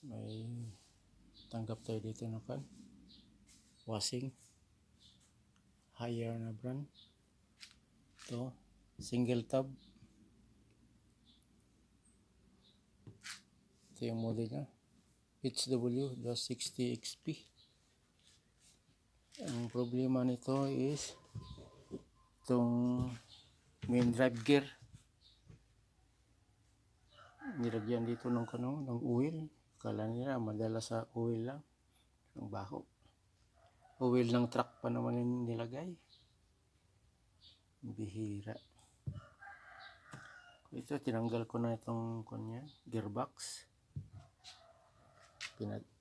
May tanggap tayo dito ng washing higher na brand. Ito single tab. Ito yung model nya HW-60XP. Ang problema nito is itong main drive gear, nilagyan dito ng oil. Akala nila madala sa oil lang, ang baho. Oil ng truck pa naman yung nilagay. Bihira. Ito tinanggal ko na itong gearbox.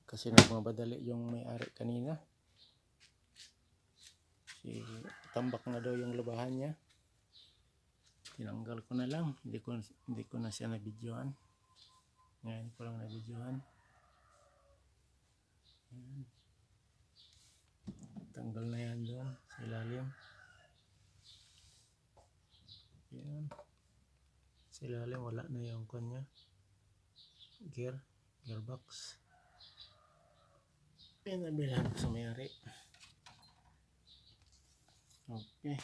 Kasi nagmamadali yung may-ari kanina. Tambak na daw yung labahan niya. Tinanggal ko na lang. Hindi ko na siya nabidyohan. Ngayon ko lang nabidyohan. Tanggal na yan doon sa ilalim. Yan. Sa ilalim wala na yung kanya. Gearbox. Pinabilhan ko sa may-ari. Okay.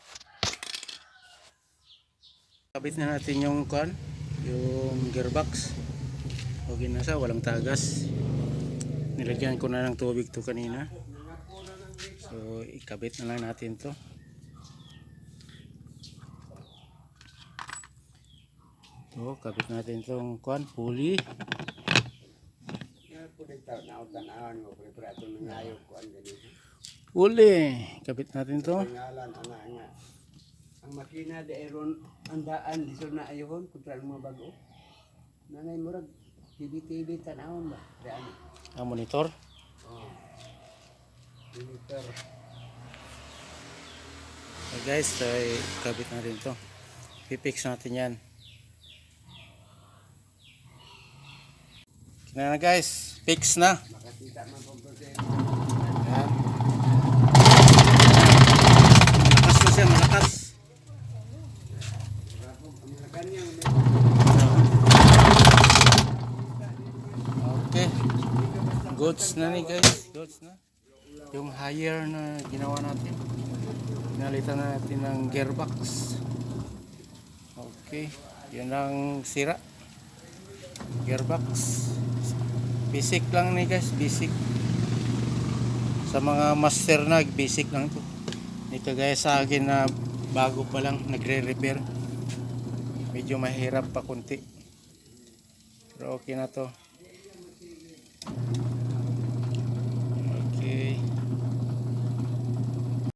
Kabit na natin yung gearbox. Okay na siya, walang tagas. Nilagyan ko na ng tubig to kanina. So ikabit na lang natin to. So kabit natin tong pulley. Kabit natin to. Ang makina de aron andaan di na ayun kontra mga bago. Nanay murag TV tanawon ba? Ang monitor. Oh. Monitor. Okay guys, so kabit natin to. Pipix natin yan. Kaya na guys, fix na. Makakita man po ko sa Yan. Malakas na siya, malakas. Okay. Goods na ni guys. Goods na. Yung higher na ginawa natin. Pinalitan na natin ng gearbox. Okay. Yun ang sira. Gearbox. Basic lang ni guys. Basic. Sa mga master na, basic lang to. Hindi kagaya sa akin na bago pa lang nagre-repair. Medyo mahirap pa kunti. Pero okay na to.